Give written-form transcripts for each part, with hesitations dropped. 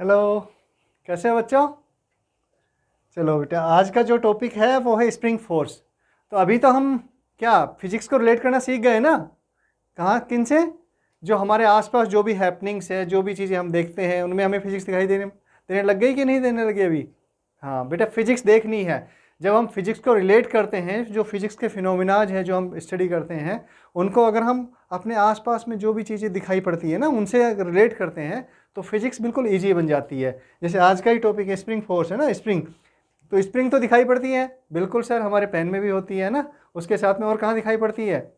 Hello, कैसे हो बच्चों? चलो बेटा, आज का जो टॉपिक है वो है स्प्रिंग फोर्स। तो अभी तो हम क्या फिजिक्स को रिलेट करना सीख गए ना? कहाँ किन से? जो हमारे आसपास जो भी हैपनिंग्स है, जो भी चीज़ें हम देखते हैं, उनमें हमें फिजिक्स दिखाई देने देने लग गई कि नहीं देने लगी अभी? हाँ बेटा, फिजिक्स देखनी है। जब हम फिजिक्स को रिलेट करते हैं, जो फिजिक्स के फिनोमिनाज हैं जो हम स्टडी करते हैं, उनको अगर हम अपने आसपास में जो भी चीज़ें दिखाई पड़ती है ना, उनसे अगर रिलेट करते हैं तो फिजिक्स बिल्कुल ईजी बन जाती है। जैसे आज का ही टॉपिक है स्प्रिंग फोर्स, है ना? स्प्रिंग, तो स्प्रिंग तो दिखाई पड़ती है, बिल्कुल सर, हमारे पेन में भी होती है ना। उसके साथ में और कहाँ दिखाई पड़ती है?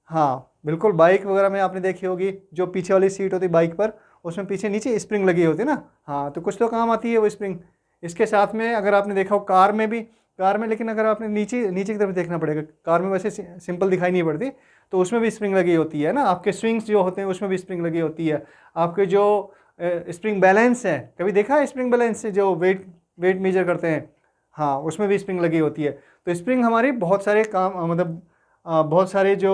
हाँ बिल्कुल, बाइक वगैरह में आपने देखी होगी, जो पीछे वाली सीट होती है बाइक पर, उसमें पीछे नीचे स्प्रिंग लगी होती है ना। हाँ, तो कुछ तो काम आती है वो स्प्रिंग। इसके साथ में अगर आपने देखा हो कार में भी, कार में, लेकिन अगर आपने नीचे नीचे की तरफ देखना पड़ेगा, कार में वैसे सिंपल दिखाई नहीं पड़ती, तो उसमें भी स्प्रिंग लगी होती है ना। आपके स्विंग्स जो होते हैं उसमें भी स्प्रिंग लगी होती है। आपके जो स्प्रिंग बैलेंस है, कभी देखा है स्प्रिंग बैलेंस से जो वेट वेट मेजर करते हैं? हाँ, उसमें भी स्प्रिंग लगी होती है। तो स्प्रिंग हमारी बहुत सारे काम, मतलब बहुत सारे जो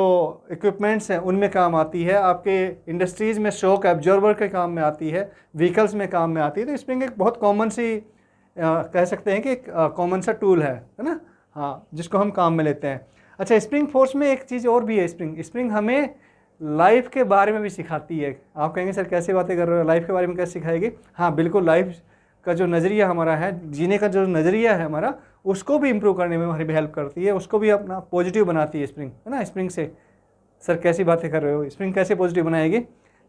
इक्विपमेंट्स हैं उनमें काम आती है। आपके इंडस्ट्रीज़ में शॉक एब्जॉर्बर के काम में आती है, व्हीकल्स में काम में आती है। तो स्प्रिंग एक बहुत कॉमन सी कह सकते हैं कि एक कॉमन सा टूल है ना। हाँ, जिसको हम काम में लेते हैं। अच्छा, स्प्रिंग फोर्स में एक चीज़ और भी है। स्प्रिंग स्प्रिंग हमें लाइफ के बारे में भी सिखाती है। आप कहेंगे सर कैसे बातें कर रहे हो, लाइफ के बारे में कैसे सिखाएगी? हाँ बिल्कुल, लाइफ का जो नज़रिया हमारा है, जीने का जो नज़रिया है हमारा, उसको भी इम्प्रूव करने में हमारी भी हेल्प करती है, उसको भी अपना पॉजिटिव बनाती है स्प्रिंग, है ना। स्प्रिंग से सर कैसी बातें कर रहे हो, स्प्रिंग कैसे पॉजिटिव बनाएगी?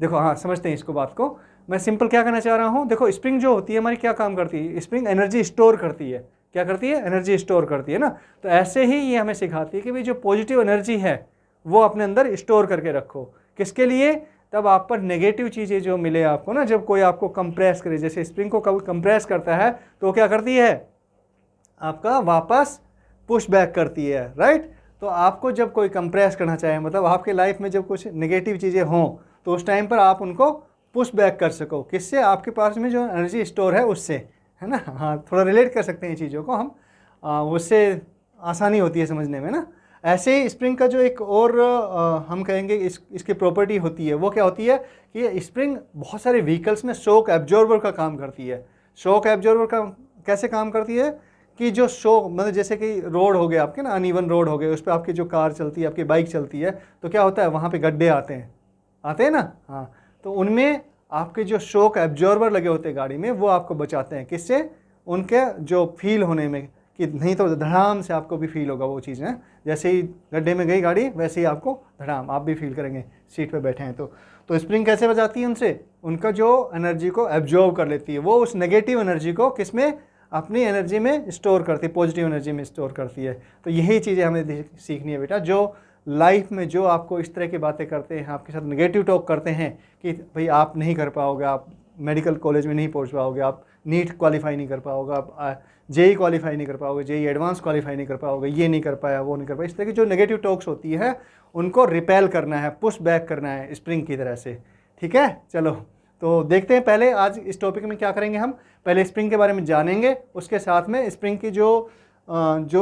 देखो, हाँ समझते हैं इसको बात को। मैं सिंपल क्या कहना चाह रहा हूँ, देखो स्प्रिंग जो होती है हमारी क्या काम करती है? स्प्रिंग एनर्जी स्टोर करती है। क्या करती है? एनर्जी स्टोर करती है ना। तो ऐसे ही ये हमें सिखाती है कि भाई जो पॉजिटिव एनर्जी है वो अपने अंदर स्टोर करके रखो। किसके लिए? तब आप पर नेगेटिव चीज़ें जो मिले आपको ना, जब कोई आपको कंप्रेस करे, जैसे स्प्रिंग को कंप्रेस करता है तो क्या करती है? आपका वापस पुश बैक करती है, राइट। तो आपको जब कोई कंप्रेस करना चाहे, मतलब आपके लाइफ में जब कुछ नेगेटिव चीज़ें हों, तो उस टाइम पर आप उनको पुश बैक कर सको। किससे? आपके पास में जो एनर्जी स्टोर है उससे, है ना। हाँ, थोड़ा रिलेट कर सकते हैं चीज़ों को हम, उससे आसानी होती है समझने में ना। ऐसे ही स्प्रिंग का जो एक और हम कहेंगे इसकी प्रॉपर्टी होती है, वो क्या होती है कि स्प्रिंग बहुत सारे व्हीकल्स में शॉक एब्जॉर्बर का काम करती है। शॉक एब्जॉर्बर का कैसे काम करती है कि जो शॉक, मतलब जैसे कि रोड हो गए आपके ना, अनइवन रोड हो गए, उस पर आपकी जो कार चलती है, आपकी बाइक चलती है, तो क्या होता है, वहाँ पे गड्ढे आते हैं ना। हाँ, तो उनमें आपके जो शॉक एब्जॉर्बर लगे होते हैं गाड़ी में, वो आपको बचाते हैं। किससे? उनके जो फील होने में, कि नहीं तो धड़ाम से आपको भी फील होगा वो चीज़ है। जैसे ही गड्ढे में गई गाड़ी, वैसे ही आपको धड़ाम, आप भी फील करेंगे सीट पे बैठे हैं तो स्प्रिंग कैसे बचाती है उनसे? उनका जो एनर्जी को एब्जॉर्ब कर लेती है, वो उस नेगेटिव एनर्जी को किस में? अपनी एनर्जी में स्टोर करती है, पॉजिटिव एनर्जी में स्टोर करती है। तो यही चीज़ें हमें सीखनी है बेटा। जो लाइफ में जो आपको इस तरह की बातें करते हैं, आपके साथ नेगेटिव टॉक करते हैं कि भाई आप नहीं कर पाओगे, आप मेडिकल कॉलेज में नहीं पहुंच पाओगे, आप नीट क्वालिफाई नहीं कर पाओगे, आप जेई क्वालिफाई नहीं कर पाओगे, जेई एडवांस क्वालिफाई नहीं कर पाओगे, ये नहीं कर पाया, वो नहीं कर पाया, इस तरह की जो नेगेटिव टॉक्स होती है उनको रिपेल करना है, पुश बैक करना है स्प्रिंग की तरह से। ठीक है, चलो तो देखते हैं पहले आज इस टॉपिक में क्या करेंगे। हम पहले स्प्रिंग के बारे में जानेंगे, उसके साथ में स्प्रिंग की जो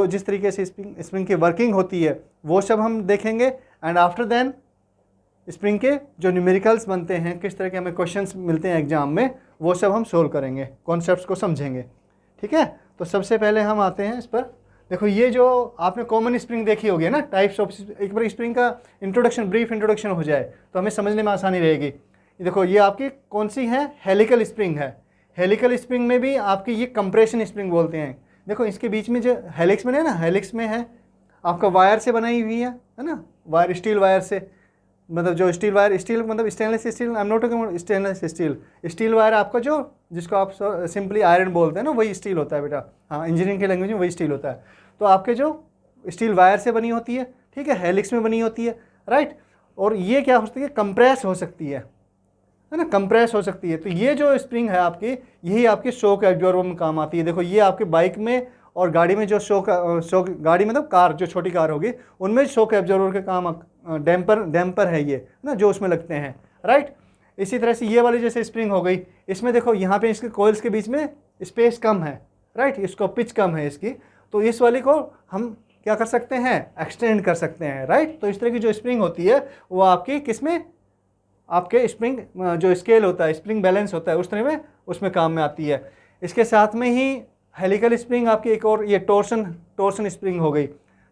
जिस तरीके से स्प्रिंग की वर्किंग होती है वो सब हम देखेंगे। एंड आफ्टर देन स्प्रिंग के जो न्यूमेरिकल्स बनते हैं, किस तरह के हमें क्वेश्चंस मिलते हैं एग्जाम में, वो सब हम सोल्व करेंगे, कॉन्सेप्ट्स को समझेंगे। ठीक है, तो सबसे पहले हम आते हैं इस पर। देखो, ये जो आपने कॉमन स्प्रिंग देखी होगी ना, टाइप्स ऑफ, एक बार स्प्रिंग का इंट्रोडक्शन, ब्रीफ इंट्रोडक्शन हो जाए तो हमें समझने में आसानी रहेगी। देखो, ये आपकी कौन सी है? हेलिकल स्प्रिंग है। हेलिकल स्प्रिंग में भी आपकी ये कंप्रेशन स्प्रिंग बोलते हैं। देखो, इसके बीच में जो हेलिक्स में है ना, हेलिक्स में है आपका वायर से बनाई हुई है ना, वायर, स्टील वायर से, मतलब जो स्टील वायर, स्टील मतलब stainless steel, I am not talking about stainless steel. Steel wire आपका जो, जिसको आप सिंपली आयरन बोलते हैं ना, वही स्टील होता है बेटा। हाँ, इंजीनियरिंग की लैंग्वेज में वही स्टील होता है। तो आपके जो स्टील वायर से बनी होती है, ठीक है, हेलिक्स में बनी होती है, राइट। और ये क्या हो सकती है? कंप्रेस हो सकती है ना, कंप्रेस हो सकती है। तो ये जो स्प्रिंग है आपकी, यही आपकी शॉक एब्जॉर्बर में काम आती है। देखो, ये आपके बाइक में और गाड़ी में जो शॉक गाड़ी मतलब कार, जो छोटी कार होगी, उनमें शॉक एब्जॉर्बर के काम, डैम्पर है ये ना, जो उसमें लगते हैं, राइट। इसी तरह से ये वाली जैसे स्प्रिंग हो गई, इसमें देखो यहाँ पे इसके कॉइल्स के बीच में स्पेस कम है, राइट, इसको पिच कम है इसकी, तो इस वाली को हम क्या कर सकते हैं? एक्सटेंड कर सकते हैं, राइट। तो इस तरह की जो स्प्रिंग होती है वो आपकी किस में? आपके स्प्रिंग जो स्केल होता है, स्प्रिंग बैलेंस होता है, उस तरह में उसमें काम में आती है। इसके साथ में ही हेलिकल स्प्रिंग आपकी एक और ये टोर्सन स्प्रिंग हो गई।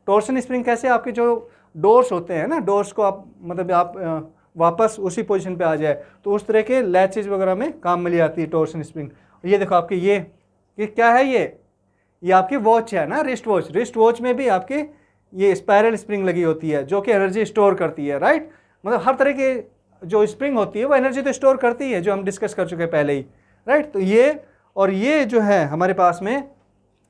टोर्सन स्प्रिंग कैसे, आपके जो डोर्स होते हैं ना, डोर्स को आप मतलब आप वापस उसी पोजीशन पे आ जाए, तो उस तरह के लैचेज वगैरह में काम में ली जाती है टोर्सन स्प्रिंग। ये देखो आपके ये क्या है, ये आपकी वॉच है ना, रिस्ट वॉच में भी आपकी ये स्पाइरल स्प्रिंग लगी होती है जो कि एनर्जी स्टोर करती है, राइट। मतलब हर तरह की जो स्प्रिंग होती है वो एनर्जी तो स्टोर करती है, जो हम डिस्कस कर चुके हैं पहले ही, राइट। तो ये जो है हमारे पास में,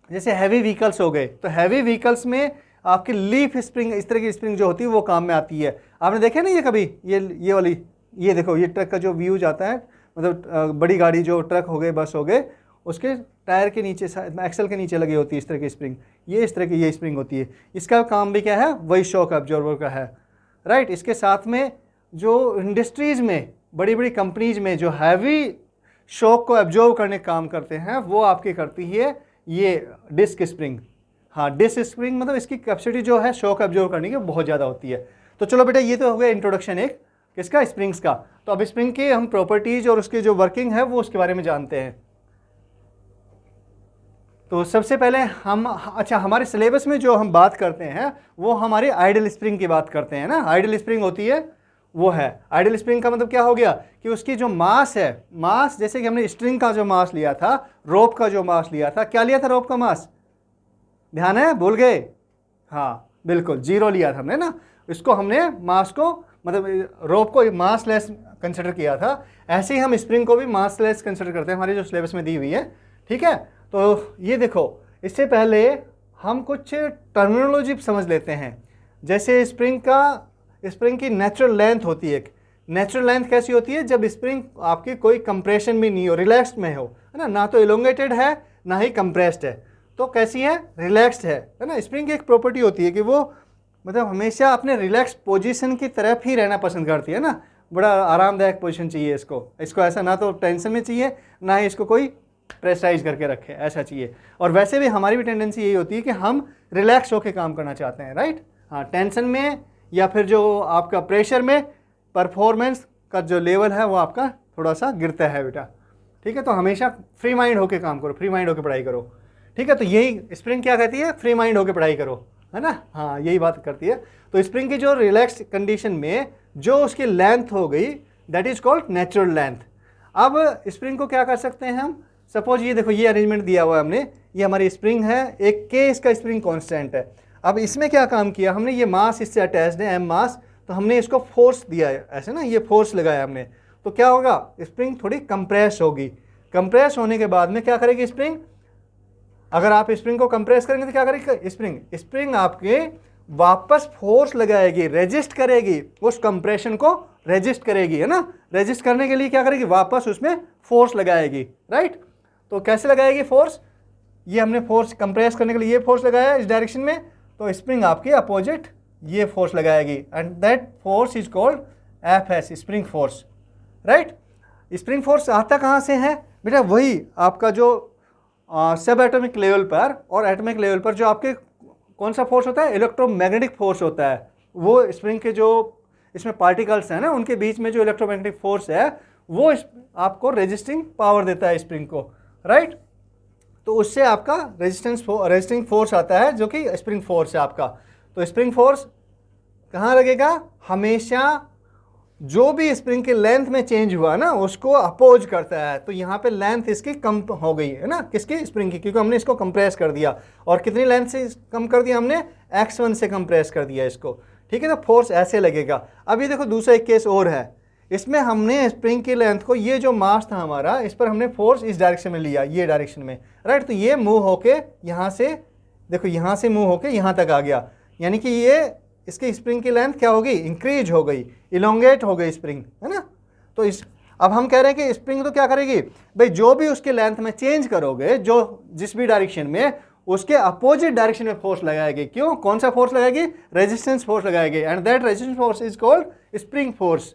जैसे हैवी व्हीकल्स हो गए, तो हैवी व्हीकल्स में आपकी लीफ स्प्रिंग, इस तरह की स्प्रिंग जो होती है वो काम में आती है। आपने देखे ना ये कभी, ये वाली, ये देखो ये ट्रक का जो व्यू जाता है, मतलब बड़ी गाड़ी जो ट्रक हो गए, बस हो गए, उसके टायर के नीचे, एक्सल के नीचे लगी होती है इस तरह की स्प्रिंग, ये इस तरह की ये स्प्रिंग होती है। इसका काम भी क्या है, वही शॉक एब्जॉर्बर का है, राइट। इसके साथ में जो इंडस्ट्रीज़ में, बड़ी बड़ी कंपनीज में जो हैवी शॉक को एब्जॉर्व करने का काम करते हैं, वो आपकी करती है ये डिस्क स्प्रिंग। हाँ, डिस्क स्प्रिंग मतलब इसकी कैपेसिटी जो है शॉक एब्जॉर्व करने की बहुत ज़्यादा होती है। तो चलो बेटा, ये तो हो गया इंट्रोडक्शन एक किसका, स्प्रिंग्स का। तो अब स्प्रिंग की हम प्रॉपर्टीज और उसकी जो वर्किंग है वो उसके बारे में जानते हैं। तो सबसे पहले हम, अच्छा, हमारे सिलेबस में जो हम बात करते हैं वो हमारी आइडल स्प्रिंग की बात करते हैं ना। आइडल स्प्रिंग होती है वो है, आइडल स्प्रिंग का मतलब क्या हो गया कि उसकी जो मास है, मास जैसे कि हमने स्ट्रिंग का जो मास लिया था, रोप का जो मास लिया था, क्या लिया था रोप का मास, ध्यान है, भूल गए, हाँ बिल्कुल 0 लिया था हमने ना। इसको हमने मास को, मतलब रोप को मास लेस कंसिडर किया था। ऐसे ही हम स्प्रिंग को भी मास लेस कंसिडर करते हैं, हमारे जो सिलेबस में दी हुई है, ठीक है। तो ये देखो, इससे पहले हम कुछ टर्मिनोलॉजी समझ लेते हैं। जैसे स्प्रिंग की नेचुरल लेंथ होती है। नेचुरल लेंथ कैसी होती है, जब स्प्रिंग आपकी कोई कंप्रेशन भी नहीं हो, रिलैक्स्ड में हो, है ना, ना तो इलोंगेटेड है ना ही कंप्रेस्ड है, तो कैसी है, रिलैक्स्ड है ना। स्प्रिंग की एक प्रॉपर्टी होती है कि वो मतलब हमेशा अपने रिलैक्स पोजीशन की तरफ ही रहना पसंद करती है ना। बड़ा आरामदायक पोजीशन चाहिए इसको ऐसा ना तो टेंशन में चाहिए, ना ही इसको कोई प्रेशराइज करके रखे, ऐसा चाहिए। और वैसे भी हमारी भी टेंडेंसी यही होती है कि हम रिलैक्स होकर काम करना चाहते हैं, राइट। हाँ, टेंशन में या फिर जो आपका प्रेशर में परफॉर्मेंस का जो लेवल है वो आपका थोड़ा सा गिरता है बेटा, ठीक है। तो हमेशा फ्री माइंड होकर काम करो, फ्री माइंड होकर पढ़ाई करो, ठीक है। तो यही स्प्रिंग क्या कहती है, फ्री माइंड होकर पढ़ाई करो, है ना, हाँ यही बात करती है। तो स्प्रिंग की जो रिलैक्स कंडीशन में जो उसकी लेंथ हो गई, that is called natural length. अब स्प्रिंग को क्या कर सकते हैं हम, सपोज ये देखो, ये अरेंजमेंट दिया हुआ है हमने, ये हमारी स्प्रिंग है, एक के इसका स्प्रिंग कांस्टेंट है। अब इसमें क्या काम किया हमने, ये मास इससे अटैच्ड है, एम मास, तो हमने इसको फोर्स दिया है ऐसे ना, ये फोर्स लगाया हमने, तो क्या होगा, स्प्रिंग थोड़ी कंप्रेस होगी। कंप्रेस होने के बाद में क्या करेगी स्प्रिंग, अगर आप स्प्रिंग को कंप्रेस करेंगे तो क्या करेगी स्प्रिंग आपके वापस फोर्स लगाएगी, रेजिस्ट करेगी, उस कंप्रेशन को रेजिस्ट करेगी, है ना। रेजिस्ट करने के लिए क्या करेगी, वापस उसमें फोर्स लगाएगी, राइट। तो कैसे लगाएगी फोर्स, ये हमने फोर्स कंप्रेस करने के लिए ये फोर्स लगाया इस डायरेक्शन में, तो स्प्रिंग आपकी अपोजिट ये फोर्स लगाएगी, and that force is called FS, spring force, right. Spring force आता कहाँ से है बेटा, वही आपका जो सब एटॉमिक लेवल पर और एटॉमिक लेवल पर जो आपके कौन सा फोर्स होता है, इलेक्ट्रोमैग्नेटिक फोर्स होता है। वो स्प्रिंग के जो इसमें पार्टिकल्स हैं ना, उनके बीच में जो इलेक्ट्रोमैग्नेटिक फोर्स है वो आपको रेजिस्टिंग पावर देता है स्प्रिंग को, राइट। तो उससे आपका रेजिस्टिंग फोर्स आता है जो कि स्प्रिंग फोर्स है आपका। तो स्प्रिंग फोर्स कहाँ लगेगा, हमेशा जो भी स्प्रिंग की लेंथ में चेंज हुआ ना उसको अपोज करता है। तो यहाँ पे लेंथ इसकी कम हो गई है ना, किसकी, स्प्रिंग की, क्योंकि हमने इसको कंप्रेस कर दिया। और कितनी लेंथ से कम कर दिया हमने, x1 से कंप्रेस कर दिया इसको, ठीक है। तो फोर्स ऐसे लगेगा। अब ये देखो दूसरा एक केस और है, इसमें हमने स्प्रिंग की लेंथ को, ये जो मास था हमारा, इस पर हमने फोर्स इस डायरेक्शन में लिया, ये डायरेक्शन में, राइट। तो ये मूव होके यहाँ से, देखो यहाँ से मूव होके यहाँ तक आ गया, यानी कि ये इसकी स्प्रिंग की लेंथ क्या हो गई, इंक्रीज हो गई, इलोंगेट हो गई स्प्रिंग, है ना। तो अब हम कह रहे हैं कि स्प्रिंग तो क्या करेगी भाई, जो भी उसके लेंथ में चेंज करोगे, जो जिस भी डायरेक्शन में, उसके अपोजिट डायरेक्शन में फोर्स लगाएगी। क्यों, कौन सा फोर्स लगाएगी, रेजिस्टेंस फोर्स लगाएगी, and that resistance force is called spring force,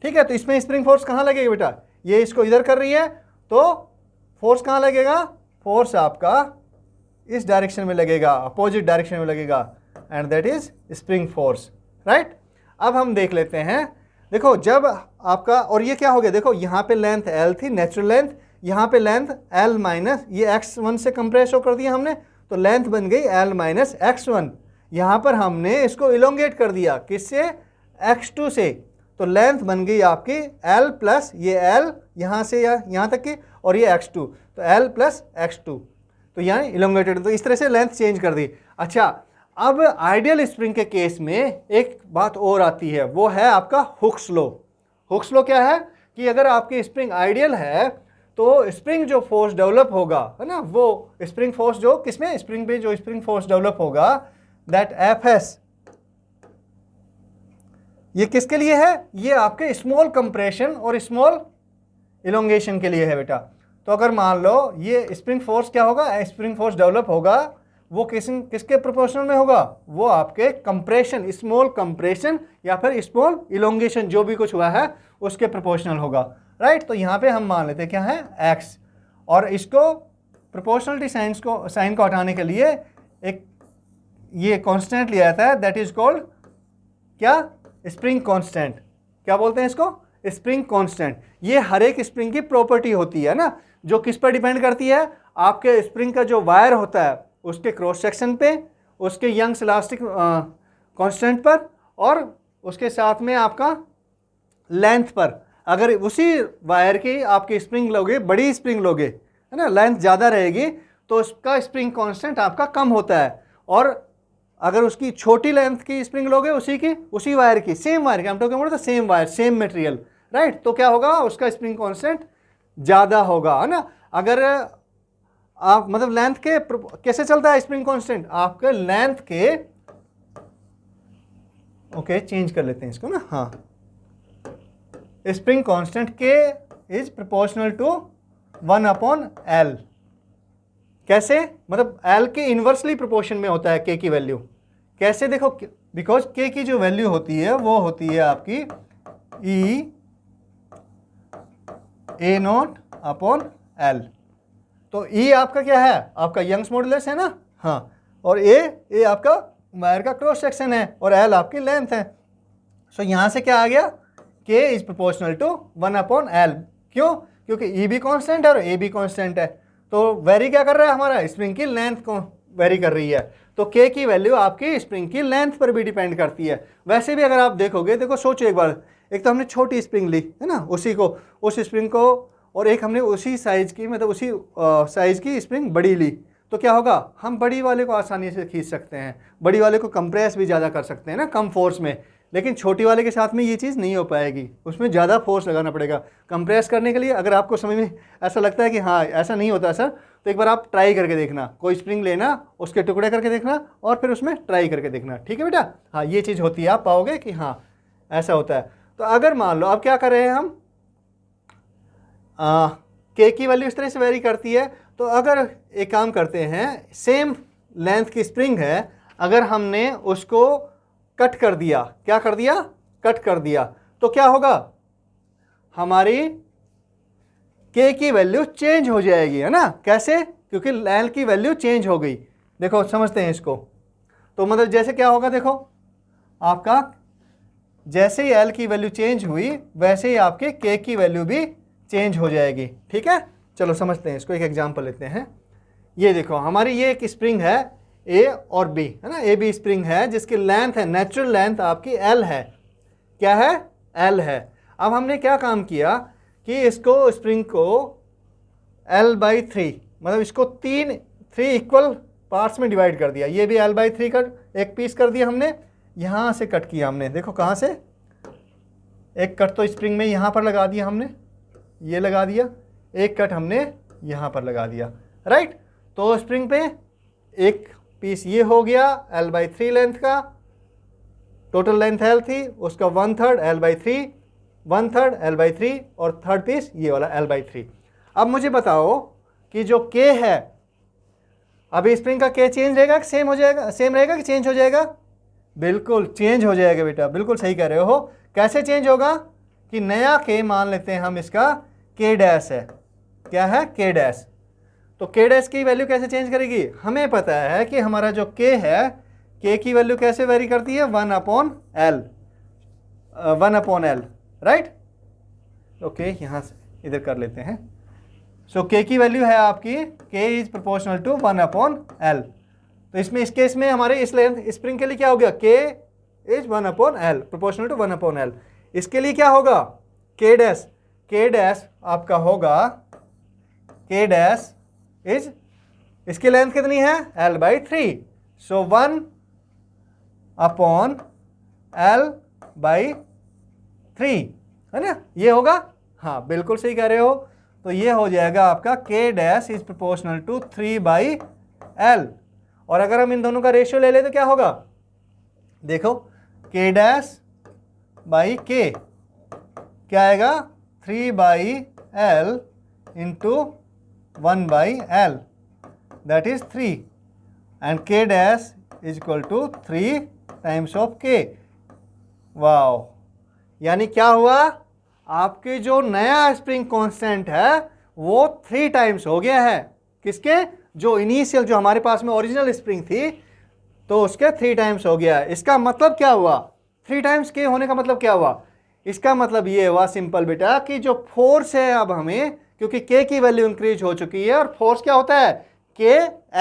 ठीक है। तो इसमें स्प्रिंग फोर्स कहाँ लगेगी बेटा, ये इसको इधर कर रही है, तो फोर्स कहाँ लगेगा, फोर्स आपका इस डायरेक्शन में लगेगा, अपोजिट डायरेक्शन में लगेगा, and that is spring force, right. अब हम देख लेते हैं, देखो जब आपका, और ये क्या हो गया, देखो यहाँ पे लेंथ L थी नेचुरल लेंथ, यहाँ पे लेंथ L माइनस ये x1 से कंप्रेस हो कर दिया हमने, तो लेंथ बन गई L माइनस x1। यहाँ पर हमने इसको इलोंगेट कर दिया किससे, x2 से, तो लेंथ बन गई आपकी L प्लस ये L यहाँ से यहाँ तक की, और ये x2, तो L प्लस x2, तो यहाँ इलोंगेटेड, तो इस तरह से लेंथ चेंज कर दी। अच्छा, अब आइडियल स्प्रिंग के केस में एक बात और आती है, वो है आपका हुक्स लॉ। हुक्स लॉ क्या है कि अगर आपकी स्प्रिंग आइडियल है तो स्प्रिंग जो फोर्स डेवलप होगा, है ना, वो स्प्रिंग फोर्स जो किसमें, स्प्रिंग पे जो स्प्रिंग फोर्स डेवलप होगा, दैट एफएस, ये किसके लिए है, ये आपके स्मॉल कंप्रेशन और स्मॉल इलोंगेशन के लिए है बेटा। तो अगर मान लो ये स्प्रिंग फोर्स क्या होगा, स्प्रिंग फोर्स डेवलप होगा, वो किसके प्रोपोर्शनल में होगा, वो आपके कंप्रेशन, स्मॉल कंप्रेशन या फिर स्मॉल इलोंगेशन जो भी कुछ हुआ है उसके प्रोपोर्शनल होगा, राइट। तो यहाँ पे हम मान लेते हैं क्या है, x, और इसको प्रोपोर्शनलिटी साइन को हटाने के लिए एक ये कांस्टेंट लिया जाता है, दैट इज कॉल्ड क्या, स्प्रिंग कांस्टेंट। क्या बोलते हैं इसको, स्प्रिंग कांस्टेंट। ये हर एक स्प्रिंग की प्रॉपर्टी होती है ना, जो किस पर डिपेंड करती है, आपके स्प्रिंग का जो वायर होता है उसके क्रॉस सेक्शन पे, उसके यंग्स इलास्टिक कांस्टेंट पर, और उसके साथ में आपका लेंथ पर। अगर उसी वायर की आपकी स्प्रिंग लोगे, बड़ी स्प्रिंग लोगे, है ना, लेंथ ज़्यादा रहेगी तो उसका स्प्रिंग कांस्टेंट आपका कम होता है, और अगर उसकी छोटी लेंथ की स्प्रिंग लोगे उसी वायर की, सेम वायर की, हम talking about the same wire, same material, right, तो क्या होगा, उसका स्प्रिंग कांस्टेंट ज़्यादा होगा, है ना। अगर आप मतलब लेंथ के कैसे चलता है स्प्रिंग कांस्टेंट, आपके लेंथ के, ओके चेंज कर लेते हैं इसको ना, हाँ, spring constant K is proportional to 1/L। कैसे, मतलब L के इन्वर्सली प्रोपोर्शन में होता है K की वैल्यू। कैसे देखो, बिकॉज K की जो वैल्यू होती है वो होती है आपकी E A0/L। तो E आपका क्या है, आपका यंग्स मॉडुलस है ना, हाँ, और A आपका वायर का क्रॉस सेक्शन है, और L आपकी लेंथ है। सो यहाँ से क्या आ गया, K is proportional to 1/L। क्यों, क्योंकि E भी कांस्टेंट है और A भी कांस्टेंट है, तो वेरी क्या कर रहा है, हमारा स्प्रिंग की लेंथ को वेरी कर रही है। तो K की वैल्यू आपकी स्प्रिंग की लेंथ पर भी डिपेंड करती है। वैसे भी अगर आप देखोगे, देखो सोचो एक बार, एक तो हमने छोटी स्प्रिंग ली है ना, उस स्प्रिंग को, और एक हमने उसी साइज की, मतलब उसी साइज की स्प्रिंग बड़ी ली, तो क्या होगा, हम बड़ी वाले को आसानी से खींच सकते हैं, बड़ी वाले को कंप्रेस भी ज़्यादा कर सकते हैं ना, कम फोर्स में। लेकिन छोटी वाले के साथ में ये चीज़ नहीं हो पाएगी, उसमें ज़्यादा फोर्स लगाना पड़ेगा कंप्रेस करने के लिए। अगर आपको समझ में ऐसा लगता है कि हाँ ऐसा नहीं होता सर, तो एक बार आप ट्राई करके देखना, कोई स्प्रिंग लेना, उसके टुकड़े करके देखना, और फिर उसमें ट्राई करके देखना, ठीक है बेटा। हाँ, ये चीज़ होती है, आप पाओगे कि हाँ ऐसा होता है। तो अगर मान लो अब क्या कर रहे हैं हम, K की वैल्यू इस तरह से वेरी करती है, तो अगर एक काम करते हैं, सेम लेंथ की स्प्रिंग है, अगर हमने उसको कट कर दिया, क्या कर दिया, कट कर दिया, तो क्या होगा, हमारी K की वैल्यू चेंज हो जाएगी, है ना। कैसे, क्योंकि L की वैल्यू चेंज हो गई। देखो समझते हैं इसको, तो मतलब जैसे क्या होगा, देखो आपका जैसे ही L की वैल्यू चेंज हुई वैसे ही आपके K की वैल्यू भी चेंज हो जाएगी, ठीक है। चलो समझते हैं इसको, एक एग्जांपल लेते हैं। ये देखो हमारी ये एक स्प्रिंग है A और B, है ना, A B स्प्रिंग है जिसकी लेंथ है, नेचुरल लेंथ आपकी L है, क्या है, L है। अब हमने क्या काम किया कि इसको स्प्रिंग को L/3, मतलब इसको थ्री इक्वल पार्ट्स में डिवाइड कर दिया। ये भी L/3 का एक पीस कर दिया हमने, यहाँ से कट किया हमने, देखो कहाँ से, एक कट तो स्प्रिंग में यहाँ पर लगा दिया हमने, ये लगा दिया, एक कट हमने यहाँ पर लगा दिया, राइट। तो स्प्रिंग पे एक पीस ये हो गया L/3 लेंथ का, टोटल लेंथ L थी, उसका 1/3 L/3, 1/3 L/3, और थर्ड पीस ये वाला L/3। अब मुझे बताओ कि जो K है, अभी स्प्रिंग का K चेंज रहेगा कि सेम हो जाएगा, सेम रहेगा कि चेंज हो जाएगा, बिल्कुल चेंज हो जाएगा बेटा, बिल्कुल सही कह रहे हो। कैसे चेंज होगा कि नया K मान लेते हैं हम, इसका K डैश है, क्या है, K डैश। तो K डैश की वैल्यू कैसे चेंज करेगी, हमें पता है कि हमारा जो K है, K की वैल्यू कैसे वेरी करती है, 1/L, 1/L, राइट। ओके, यहाँ से इधर कर लेते हैं, सो के की वैल्यू है आपकी के इज प्रोपोर्शनल टू 1/L। तो इसमें इस केस में हमारे इस लेंथ स्प्रिंग के लिए क्या हो गया, के is 1/L, proportional to 1/L। इसके लिए क्या होगा, के डैश आपका होगा, के डैश इज, इसकी लेंथ कितनी है, L/3, सो 1/L/3 है ना, ये होगा। हाँ बिल्कुल सही कह रहे हो। तो ये हो जाएगा आपका के dash is proportional to 3/L। और अगर हम इन दोनों का रेशियो ले ले तो क्या होगा, देखो के डैश बाई के क्या आएगा, 3/L into 1/L, that is 3, and K dash is equal to 3 times of K. Wow, यानी क्या हुआ, आपके जो नया स्प्रिंग कांस्टेंट है वो 3 टाइम्स हो गया है, किसके, जो इनिशियल जो हमारे पास में ओरिजिनल स्प्रिंग थी तो उसके 3 टाइम्स हो गया है। इसका मतलब क्या हुआ, 3 टाइम्स के होने का मतलब क्या हुआ, इसका मतलब ये हुआ सिंपल बेटा कि जो फोर्स है अब हमें, क्योंकि के की वैल्यू इंक्रीज हो चुकी है, और फोर्स क्या होता है, के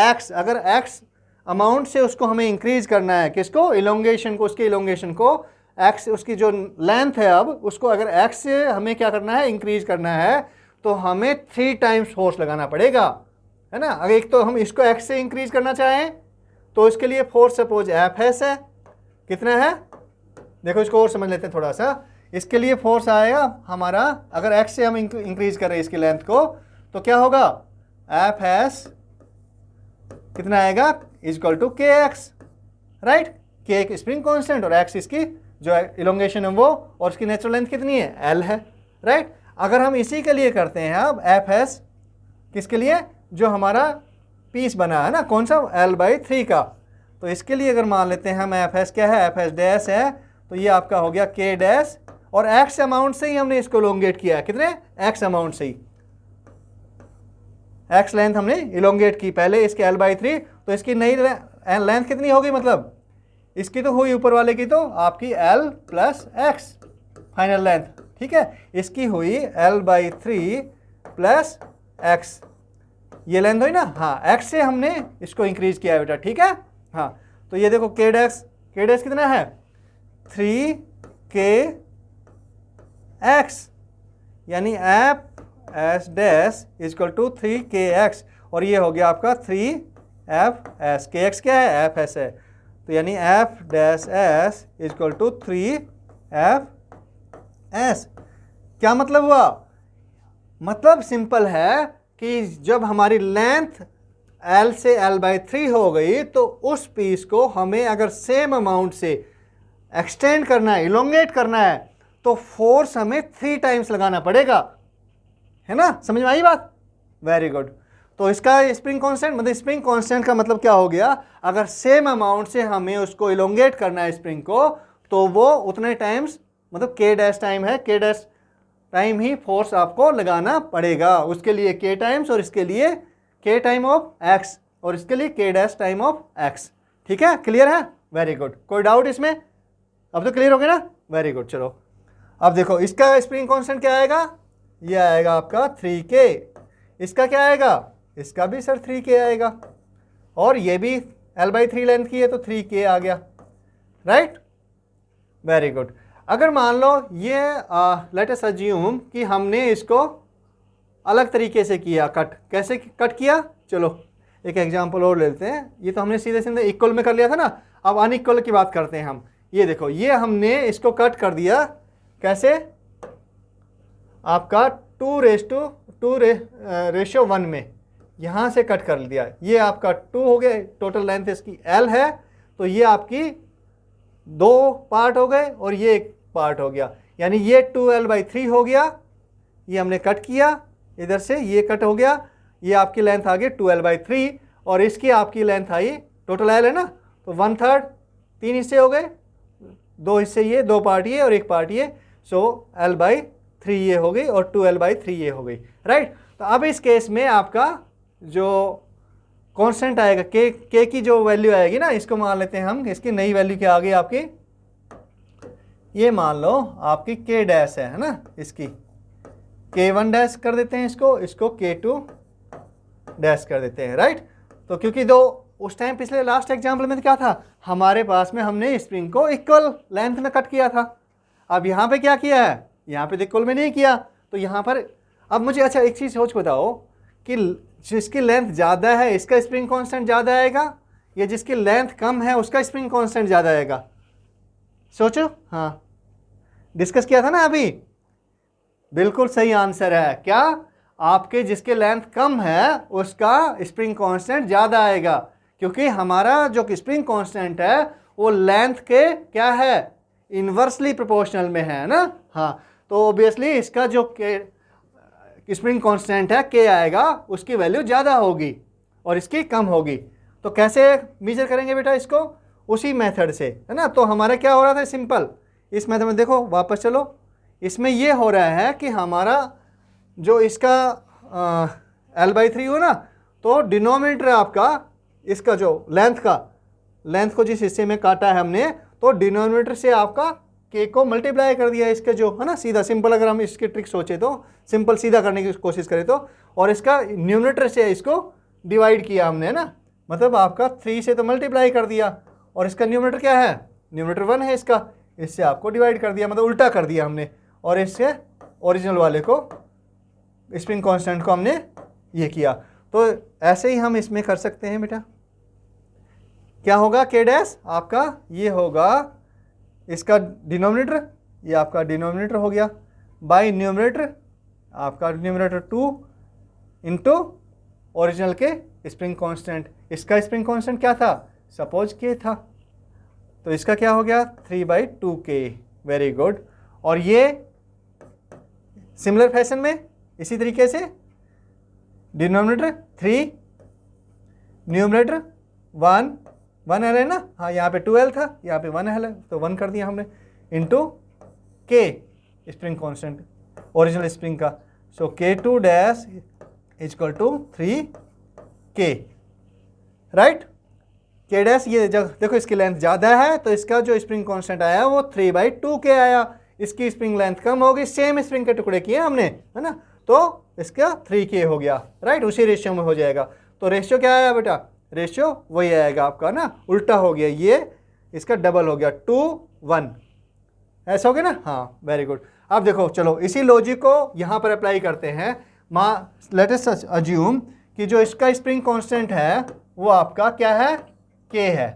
एक्स, अगर एक्स अमाउंट से उसको हमें इंक्रीज करना है, किसको, इलोंगेशन को, उसके इलोंगेशन को, एक्स उसकी जो लेंथ है अब उसको अगर एक्स से हमें क्या करना है, इंक्रीज करना है, तो हमें 3 टाइम्स फोर्स लगाना पड़ेगा, है ना। अगर एक तो हम इसको एक्स से इंक्रीज करना चाहें तो इसके लिए फोर्स सपोज एफ एस है, कितना है, देखो इसको और समझ लेते हैं थोड़ा सा। इसके लिए फोर्स आएगा हमारा, अगर एक्स से हम इंक्रीज करें इसकी लेंथ को तो क्या होगा, एफ एस कितना आएगा, इज इक्वल टू के एक्स, राइट। के एक स्प्रिंग कांस्टेंट और एक्स इसकी जो इलोंगेशन है वो, और इसकी नेचुरल लेंथ कितनी है, एल है, राइट। अगर हम इसी के लिए करते हैं अब एफ एस, किसके लिए, जो हमारा पीस बना है ना, कौन सा, L/3 का, तो इसके लिए अगर मान लेते हैं हम एफ एस क्या है, एफ एस डैश है, तो ये आपका हो गया के डैश, और एक्स अमाउंट से ही हमने इसको इलोंगेट किया है, कितने, एक्स अमाउंट से ही, एक्स लेंथ हमने इलोंगेट की पहले इसके L/3, तो इसकी नई लेंथ कितनी होगी, मतलब इसकी तो हुई ऊपर वाले की तो आपकी L plus x final length, ठीक है, इसकी हुई L/3 प्लस एक्स, ये लेंथ हुई ना, हाँ, एक्स से हमने इसको इंक्रीज किया बेटा, ठीक है। हाँ तो ये देखो के डैश कितना है, 3k x, यानी F S dash is equal to 3kx, और ये हो गया आपका 3f(s), kx क्या है, fs है, तो यानी f dash s is equal to 3f(s). क्या मतलब हुआ, मतलब सिंपल है कि जब हमारी लेंथ L से L/3 हो गई तो उस पीस को हमें अगर सेम अमाउंट से एक्सटेंड करना है, इलोंगेट करना है, तो फोर्स हमें 3 टाइम्स लगाना पड़ेगा, है ना, समझ में आई बात, वेरी गुड। तो इसका स्प्रिंग कांस्टेंट, मतलब स्प्रिंग कांस्टेंट का मतलब क्या हो गया, अगर सेम अमाउंट से हमें उसको इलोंगेट करना है स्प्रिंग को, तो वो उतने टाइम्स, मतलब के डैश टाइम है, के डैश टाइम ही फोर्स आपको लगाना पड़ेगा, उसके लिए के टाइम्स, और इसके लिए के टाइम ऑफ एक्स, और इसके लिए के डैश टाइम ऑफ एक्स, ठीक है, क्लियर है, वेरी गुड। कोई डाउट इसमें, अब तो क्लियर हो गया ना, वेरी गुड। चलो अब देखो इसका स्प्रिंग कांस्टेंट क्या आएगा, ये आएगा आपका 3k, इसका क्या आएगा, इसका भी सर 3k आएगा, और ये भी L/3 लेंथ की है तो 3k आ गया, राइट, वेरी गुड। अगर मान लो ये लेट अस अज्यूम कि हमने इसको अलग तरीके से किया, कट, कैसे कट किया, चलो एक एग्जांपल और लेते हैं। ये तो हमने सीधे सीधे इक्वल में कर लिया था ना, अब अनइक्वल की बात करते हैं हम। ये देखो, ये हमने इसको कट कर दिया, कैसे, आपका 2:1 में यहाँ से कट कर दिया, ये आपका 2 हो गया, टोटल लेंथ इसकी L है, तो ये आपकी 2 पार्ट हो गए और ये एक पार्ट हो गया, यानी ये 2L/3 हो गया, ये हमने कट किया, इधर से ये कट हो गया, ये आपकी लेंथ आ गई 2L/3, और इसकी आपकी लेंथ आई, टोटल L है ना, तो 1/3, 3 हिस्से हो गए, 2 हिस्से ये, 2 पार्ट ये और 1 पार्ट ये, सो L/3 ये हो गई और 2L/3 ये हो गई, राइट। तो अब इस केस में आपका जो कांस्टेंट आएगा, के की जो वैल्यू आएगी ना, इसको मान लेते हैं हम, इसकी नई वैल्यू क्या आ गई आपकी, ये मान लो आपकी के डैश है ना, इसकी K1 डैश कर देते हैं, इसको K2 डैश कर देते हैं, राइट। तो क्योंकि दो उस टाइम पिछले लास्ट एग्जाम्पल में तो क्या था, हमारे पास में हमने स्प्रिंग को इक्वल लेंथ में कट किया था। अब यहाँ पे क्या किया है, यहाँ पे इक्वल में नहीं किया, तो यहाँ पर अब मुझे अच्छा एक चीज़ सोच बताओ कि जिसकी लेंथ ज़्यादा है इसका स्प्रिंग कांस्टेंट ज़्यादा आएगा या जिसकी लेंथ कम है उसका स्प्रिंग कांस्टेंट ज़्यादा आएगा? सोचो। हाँ, डिस्कस किया था ना अभी। बिल्कुल सही आंसर है क्या, आपके जिसके लेंथ कम है उसका स्प्रिंग कांस्टेंट ज़्यादा आएगा, क्योंकि हमारा जो स्प्रिंग कांस्टेंट है वो लेंथ के क्या है, इन्वर्सली प्रोपोर्शनल में है ना। हाँ, तो ऑब्वियसली इसका जो स्प्रिंग कांस्टेंट है के आएगा, उसकी वैल्यू ज़्यादा होगी और इसकी कम होगी। तो कैसे मेजर करेंगे बेटा इसको, उसी मेथड से, है ना। तो हमारा क्या हो रहा था, सिंपल इस मेथड में देखो, वापस चलो, इसमें ये हो रहा है कि हमारा जो इसका L/3 हो ना, तो डिनोमिनेटर आपका इसका जो लेंथ को जिस हिस्से में काटा है हमने, तो डिनोमिनेटर से आपका के को मल्टीप्लाई कर दिया इसके जो है ना, सीधा सिंपल। अगर हम इसकी ट्रिक सोचे तो सिंपल सीधा करने की कोशिश करें तो, और इसका न्यूमरेटर से इसको डिवाइड किया हमने, है ना। मतलब आपका 3 से तो मल्टीप्लाई कर दिया, और इसका न्यूमरेटर क्या है, न्यूमरेटर 1 है इसका, इससे आपको डिवाइड कर दिया, मतलब उल्टा कर दिया हमने, और इससे ओरिजिनल वाले को स्प्रिंग कांस्टेंट को हमने ये किया। तो ऐसे ही हम इसमें कर सकते हैं बेटा। क्या होगा, के डैश आपका ये होगा इसका डिनोमिनेटर, ये आपका डिनोमिनेटर हो गया, बाई न्यूमरेटर आपका न्यूमरेटर 2 इंटू ओरिजिनल के स्प्रिंग कांस्टेंट। इसका स्प्रिंग कांस्टेंट क्या था, सपोज के था, तो इसका क्या हो गया 3/2k। Very good. और ये सिमिलर फैशन में इसी तरीके से डिनोमिनेटर 3, न्यूमरेटर 1 है ना, हाँ यहाँ पे 2l था, यहाँ पे 1l है, तो 1 कर दिया हमने, इंटू के स्प्रिंग कांस्टेंट ओरिजिनल स्प्रिंग का। So K2 dash equal to 3k, right. K dash ये जब देखो इसकी लेंथ ज़्यादा है तो इसका जो स्प्रिंग कांस्टेंट आया वो 3/2k आया, इसकी स्प्रिंग लेंथ कम होगी, सेम स्प्रिंग के टुकड़े किए हमने, है ना, तो इसका 3k हो गया, राइट, उसी रेशियो में हो जाएगा। तो रेशियो क्या आया बेटा, रेशियो वही आएगा आपका ना, उल्टा हो गया, ये इसका डबल हो गया 2:1, ऐसा हो गया ना। हाँ, वेरी गुड। अब देखो चलो इसी लॉजिक को यहाँ पर अप्लाई करते हैं। लेट अस अज्यूम कि जो इसका स्प्रिंग कांस्टेंट है वो आपका क्या है, k है,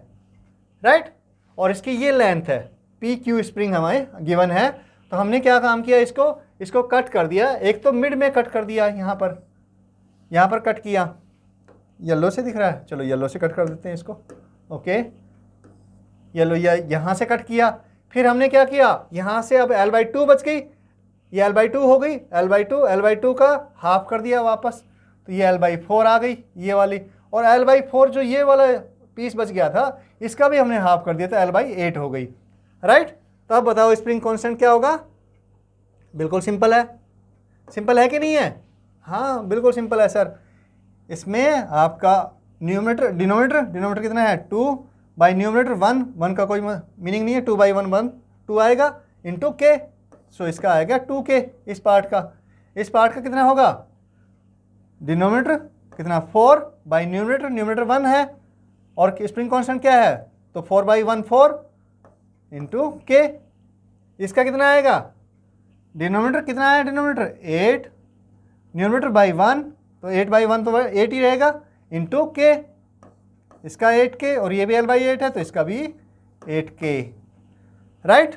राइट, और इसकी ये लेंथ है PQ स्प्रिंग हमारे गिवन है। तो हमने क्या काम किया, इसको कट कर दिया, एक तो मिड में कट कर दिया, यहाँ पर कट किया, येलो से दिख रहा है, चलो येलो से कट कर देते हैं इसको, ओके, येलो यहाँ से कट किया। फिर हमने क्या किया, यहाँ से अब L/2 बच गई, ये L/2 हो गई, L/2 का हाफ कर दिया वापस, तो ये L/4 आ गई ये वाली, और L/4 जो ये वाला पीस बच गया था इसका भी हमने हाफ कर दिया था, L/8 हो गई, राइट। तो अब बताओ स्प्रिंग कांस्टेंट क्या होगा, बिल्कुल सिंपल है कि नहीं है? हाँ बिल्कुल सिंपल है सर। इसमें आपका डिनोमिनेटर कितना है 2 बाई न्यूमरेटर 1 का कोई मीनिंग नहीं है, 2/1 2 आएगा इंटू के, सो इसका आएगा 2k। इस पार्ट का कितना होगा, डिनोमिनेटर कितना 4 बाई न्यूमरेटर 1 है, और स्प्रिंग कांस्टेंट क्या है, तो 4/1 4 इंटू के। इसका कितना आएगा, डिनोमिनेटर कितना आया, डिनोमिनेटर 8, न्यूमरेटर बाई 1, तो 8/1 तो 8 ही रहेगा, इंटू के, इसका 8k, और ये भी L/8 है तो इसका भी 8k, राइट।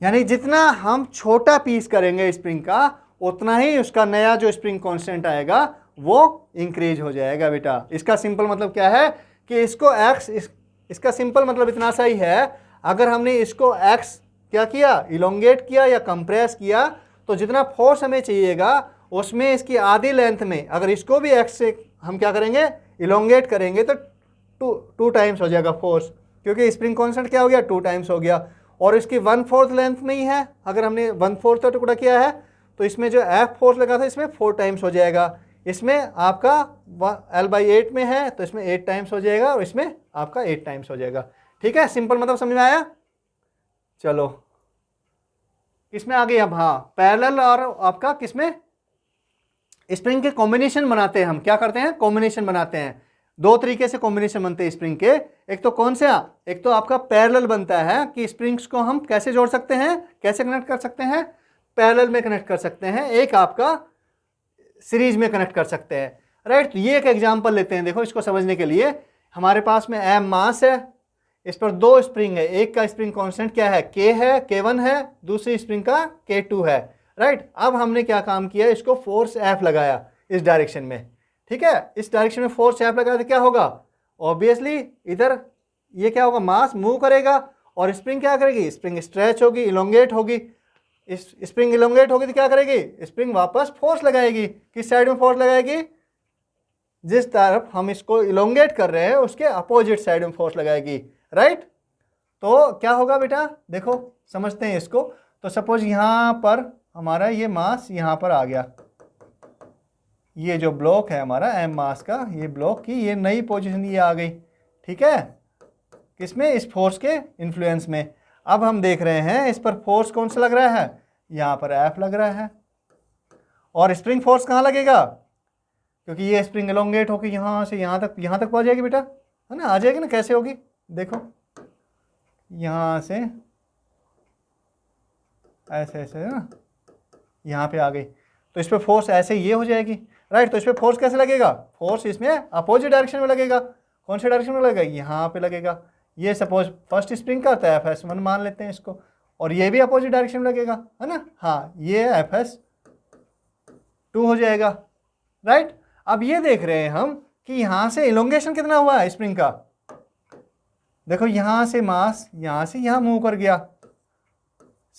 यानी जितना हम छोटा पीस करेंगे स्प्रिंग का उतना ही उसका नया जो स्प्रिंग कांस्टेंट आएगा वो इंक्रीज हो जाएगा बेटा। इसका सिंपल मतलब क्या है कि इसका सिंपल मतलब इतना सा ही है, अगर हमने इसको x क्या किया, इलोंगेट किया या कंप्रेस किया, तो जितना फोर्स हमें चाहिएगा उसमें इसकी आधी लेंथ में अगर इसको भी x से हम क्या करेंगे, इलोंगेट करेंगे, तो 2 टाइम्स हो जाएगा फोर्स, क्योंकि स्प्रिंग कांस्टेंट क्या हो गया 2 टाइम्स हो गया, और इसकी 1/4 लेंथ में ही है, अगर हमने 1/4 का टुकड़ा किया है तो इसमें जो F फोर्स लगा था इसमें 4 टाइम्स हो जाएगा, इसमें आपका L/8 में है तो इसमें 8 टाइम्स हो जाएगा, और इसमें आपका 8 टाइम्स हो जाएगा। ठीक है, सिंपल मतलब समझ में आया। चलो किसमें आ गई अब, हाँ पैरेलल और आपका किसमें, स्प्रिंग के कॉम्बिनेशन बनाते हैं हम, क्या करते हैं कॉम्बिनेशन बनाते हैं। दो तरीके से कॉम्बिनेशन बनते हैं स्प्रिंग के, एक तो कौन सा, एक तो आपका पैरेलल बनता है कि स्प्रिंग्स को हम कैसे जोड़ सकते हैं, कैसे कनेक्ट कर सकते हैं, पैरेलल में कनेक्ट कर सकते हैं, एक आपका सीरीज में कनेक्ट कर सकते हैं, राइट। तो ये एक एग्जांपल लेते हैं, देखो इसको समझने के लिए। हमारे पास में एम मास है, इस पर दो स्प्रिंग है, एक का स्प्रिंग कांस्टेंट क्या है, के है, K1 है, दूसरी स्प्रिंग का K2 है, राइट। अब हमने क्या काम किया, इसको फोर्स F लगाया इस डायरेक्शन में, ठीक है, इस डायरेक्शन में फोर्स F लगाया तो क्या होगा, ऑब्वियसली इधर ये क्या होगा, मास मूव करेगा और स्प्रिंग क्या करेगी, स्प्रिंग स्ट्रेच होगी, इलोंगेट होगी। इस स्प्रिंग इलोंगेट होगी तो क्या करेगी, स्प्रिंग वापस फोर्स लगाएगी, किस साइड में फोर्स लगाएगी, जिस तरफ हम इसको इलोंगेट कर रहे हैं उसके अपोजिट साइड में फोर्स लगाएगी, राइट। तो क्या होगा बेटा, देखो समझते हैं इसको। तो सपोज यहाँ पर हमारा ये मास यहाँ पर आ गया, ये जो ब्लॉक है हमारा एम मास का, ये ब्लॉक की ये नई पोजीशन ये आ गई, ठीक है, किसमें, इस फोर्स के इन्फ्लुएंस में। अब हम देख रहे हैं इस पर फोर्स कौन सा लग रहा है, यहाँ पर F लग रहा है, और स्प्रिंग फोर्स कहाँ लगेगा, क्योंकि ये स्प्रिंग एलोंगेट होकर यहाँ से यहाँ तक पहुँच जाएगी बेटा, है ना, आ जाएगी ना, कैसे होगी देखो, यहाँ से ऐसे ऐसे है ना, यहाँ पे आ गई, तो इस पर फोर्स ऐसे ये हो जाएगी, राइट। तो इस पर फोर्स कैसे लगेगा, फोर्स इसमें अपोजिट डायरेक्शन में लगेगा, कौन से डायरेक्शन में लगेगा, यहाँ पे लगेगा। ये सपोज फर्स्ट स्प्रिंग का, तो Fs1 मान लेते हैं इसको, और ये भी अपोजिट डायरेक्शन में लगेगा, है ना, हाँ ये Fs2 हो जाएगा, राइट। अब ये देख रहे हैं हम कि यहाँ से इलोंगेशन कितना हुआ है स्प्रिंग का, देखो यहाँ से मास यहाँ से यहाँ मूव कर गया,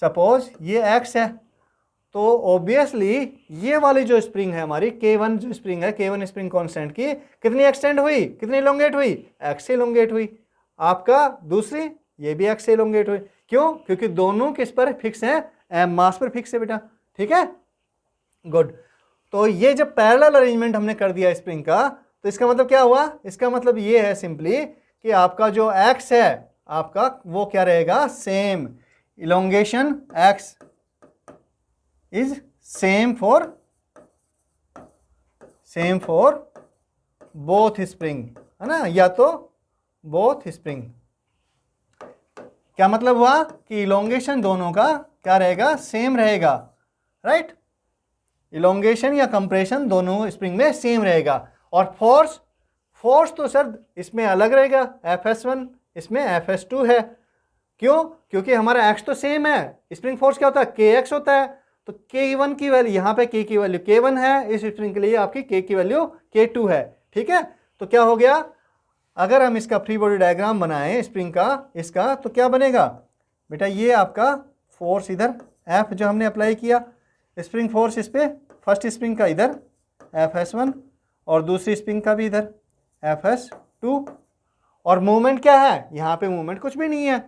सपोज ये x है, तो ऑब्वियसली ये वाली जो स्प्रिंग है हमारी K1 जो स्प्रिंग है, K1 स्प्रिंग कांस्टेंट की कितनी एक्सटेंड हुई, कितनी इलोंगेट हुई, x से इलोंगेट हुई। आपका दूसरी ये भी x से इलोंगेट हुई, क्यों, क्योंकि दोनों किस पर फिक्स हैं, m मास पर फिक्स है बेटा, ठीक है, गुड। तो ये जब पैरेलल अरेंजमेंट हमने कर दिया स्प्रिंग का, तो इसका मतलब क्या हुआ, इसका मतलब ये है सिंपली कि आपका जो x है आपका वो क्या रहेगा, same, elongation x is same for both spring, है ना, या तो बोथ स्प्रिंग। क्या मतलब हुआ कि इलोंगेशन दोनों का क्या रहेगा, सेम रहेगा, राइट। इलोंगेशन या कंप्रेशन दोनों स्प्रिंग में सेम रहेगा, और फोर्स तो सर इसमें अलग रहेगा, Fs1 इसमें Fs2 है, क्यों, क्योंकि हमारा x तो सेम है, स्प्रिंग फोर्स क्या होता है, kx होता है, तो K1 की वैल्यू यहाँ पे K की वैल्यू K1 है, इस स्प्रिंग के लिए आपकी K की वैल्यू K2 है, ठीक है। तो क्या हो गया, अगर हम इसका फ्री बॉडी डायग्राम बनाएं स्प्रिंग का इसका, तो क्या बनेगा बेटा, ये आपका फोर्स इधर F जो हमने अप्लाई किया, स्प्रिंग फोर्स इस पे, फर्स्ट स्प्रिंग का इधर Fs1 और दूसरी स्प्रिंग का भी इधर Fs2, और मूवमेंट क्या है, यहाँ पे मूवमेंट कुछ भी नहीं है,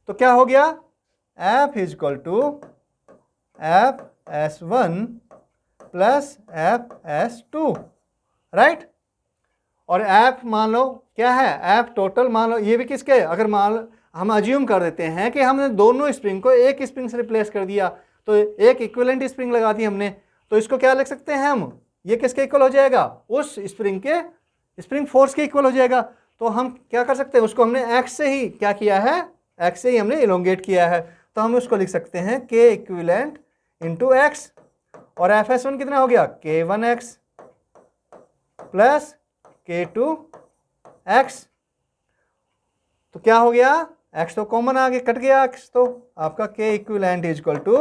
तो क्या हो गया, F is equal to Fs1 plus Fs2, right. और F मान लो क्या है, F टोटल मान लो, ये भी किसके, अगर मान लो हम अज्यूम कर देते हैं कि हमने दोनों स्प्रिंग को एक स्प्रिंग से रिप्लेस कर दिया, तो एक इक्विवेलेंट स्प्रिंग लगा दी हमने, तो इसको क्या लिख सकते हैं हम, ये किसके इक्वल हो जाएगा, उस स्प्रिंग के स्प्रिंग फोर्स के इक्वल हो जाएगा। तो हम क्या कर सकते हैं, उसको हमने x से ही क्या किया है, x से ही हमने इलोंगेट किया है, तो हम उसको लिख सकते हैं K इक्विवेलेंट इंटू x, और Fs1 कितना हो गया, K1x प्लस K2x, तो क्या हो गया, x तो कॉमन आ गया, कट गया x, तो आपका K equivalent is equal to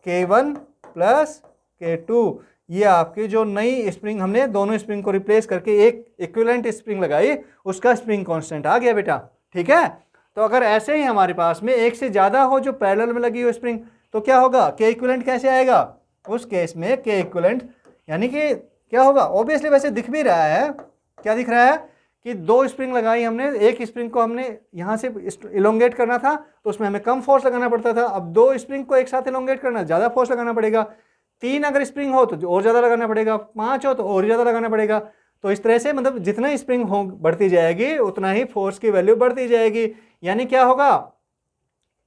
K1 plus K2। ये आपकी जो नई स्प्रिंग हमने दोनों स्प्रिंग को रिप्लेस करके एक इक्विवेलेंट स्प्रिंग लगाई, उसका स्प्रिंग कांस्टेंट आ गया बेटा, ठीक है। तो अगर ऐसे ही हमारे पास में एक से ज़्यादा हो जो पैरेलल में लगी हो स्प्रिंग, तो क्या होगा, K इक्विवेलेंट कैसे आएगा, उस केस में K इक्विवेलेंट यानी कि क्या होगा, ऑब्वियसली वैसे दिख भी रहा है, क्या दिख रहा है कि दो स्प्रिंग लगाई हमने, एक स्प्रिंग को हमने यहाँ से इलोंगेट करना था तो उसमें हमें कम फोर्स लगाना पड़ता था, अब दो स्प्रिंग को एक साथ इलोंगेट करना ज़्यादा फोर्स लगाना पड़ेगा, 3 अगर स्प्रिंग हो तो और ज़्यादा लगाना पड़ेगा, 5 हो तो और ज़्यादा लगाना पड़ेगा। तो इस तरह से मतलब जितना स्प्रिंग हो बढ़ती जाएगी उतना ही फोर्स की वैल्यू बढ़ती जाएगी, यानी क्या होगा,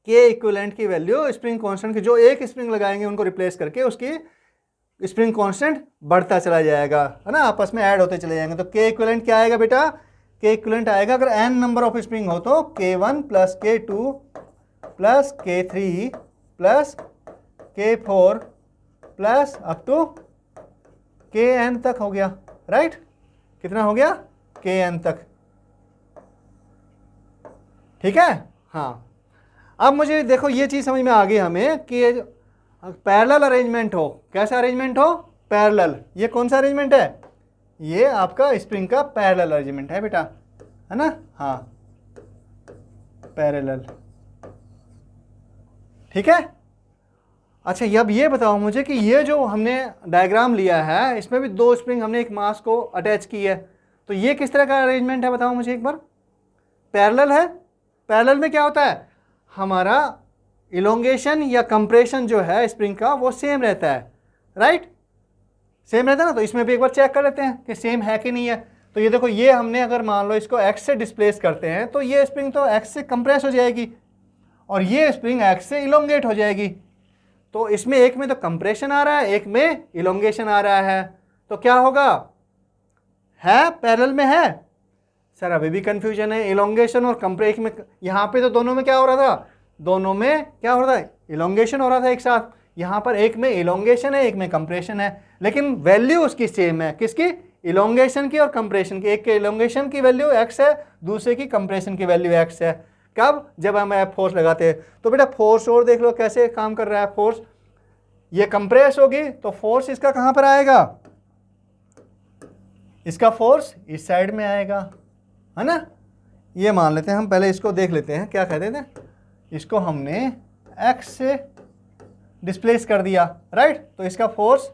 के इक्विवेलेंट की वैल्यू स्प्रिंग कांस्टेंट की, जो एक स्प्रिंग लगाएंगे उनको रिप्लेस करके उसकी स्प्रिंग कांस्टेंट बढ़ता चला जाएगा, है ना, आपस में ऐड होते चले जाएंगे। तो के इक्विवेलेंट क्या आएगा बेटा, के इक्विवेलेंट आएगा अगर n नंबर ऑफ स्प्रिंग हो तो k1 plus k2 plus k3 plus k4 plus up to kn तक हो गया, राइट। कितना हो गया, kn तक, ठीक है। हाँ, अब मुझे देखो ये चीज समझ में आ गई हमें कि पैरेलल अरेंजमेंट हो, कैसा अरेंजमेंट हो, पैरेलल। ये कौन सा अरेंजमेंट है, ये आपका स्प्रिंग का पैरेलल अरेंजमेंट है बेटा, है ना। हाँ, पैरेलल, ठीक है। अच्छा, अब ये बताओ मुझे कि ये जो हमने डायग्राम लिया है इसमें भी दो स्प्रिंग हमने एक मास को अटैच की है, तो ये किस तरह का अरेंजमेंट है बताओ मुझे एक बार। पैरेलल है। पैरेलल में क्या होता है, हमारा इलोंगेशन या कंप्रेशन जो है स्प्रिंग का वो सेम रहता है, राइट, सेम रहता है ना। तो इसमें भी एक बार चेक कर लेते हैं कि सेम है कि नहीं है। तो ये देखो, ये हमने अगर मान लो इसको x से डिस्प्लेस करते हैं तो ये स्प्रिंग तो x से कंप्रेस हो जाएगी और ये स्प्रिंग x से इलोंगेट हो जाएगी। तो इसमें एक में तो कंप्रेशन आ रहा है, एक में इलोंगेशन आ रहा है, तो क्या होगा, है पैरेलल में है। सर अभी भी कंफ्यूजन है, इलोंगेशन और कंप्रेस में, यहाँ पे तो दोनों में क्या हो रहा था, दोनों में क्या हो रहा था, इलोंगेशन हो रहा था एक साथ। यहाँ पर एक में इलोंगेशन है, एक में कंप्रेशन है, लेकिन वैल्यू उसकी सेम है, किसकी, इलोंगेशन की और कंप्रेशन की। एक के इलोंगेशन की वैल्यू x है, दूसरे की कंप्रेशन की वैल्यू x है। कब, जब हम फोर्स लगाते हैं। तो बेटा फोर्स और देख लो कैसे काम कर रहा है फोर्स, ये कंप्रेस होगी तो फोर्स इसका कहाँ पर आएगा, इसका फोर्स इस साइड में आएगा, है ना। ये मान लेते हैं हम, पहले इसको देख लेते हैं क्या कहते थे, इसको हमने x से डिस्प्लेस कर दिया, राइट। तो इसका फोर्स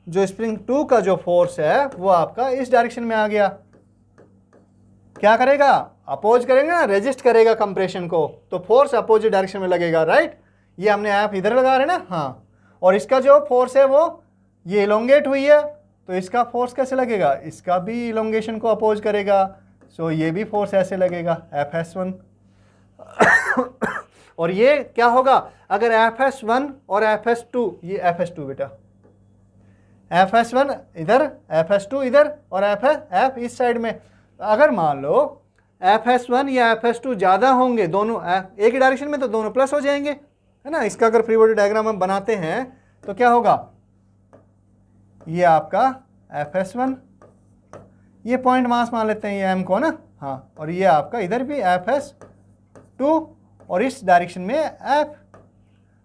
जो स्प्रिंग 2 का जो फोर्स है वो आपका इस डायरेक्शन में आ गया, क्या करेगा, अपोज करेगा ना, रेजिस्ट करेगा कंप्रेशन को, तो फोर्स अपोजिट डायरेक्शन में लगेगा, राइट। ये हमने ऐप इधर लगा रहे ना, हाँ। और इसका जो फोर्स है वो ये इलोंगेट हुई है, तो इसका फोर्स कैसे लगेगा, इसका भी इलोंगेशन को अपोज करेगा, सो ये भी फोर्स ऐसे लगेगा Fs1। और ये क्या होगा, अगर Fs1 और Fs2, ये Fs2 बेटा, Fs1 इधर, Fs2 इधर और F इस साइड में। अगर मान लो Fs1 या Fs2 ज़्यादा होंगे, दोनों एक ही डायरेक्शन में, तो दोनों प्लस हो जाएंगे, है ना। इसका अगर फ्री बॉडी डायग्राम हम बनाते हैं तो क्या होगा, ये आपका Fs1, ये पॉइंट मास मान लेते हैं ये m को ना, हाँ। और ये आपका इधर भी Fs2 और इस डायरेक्शन में F,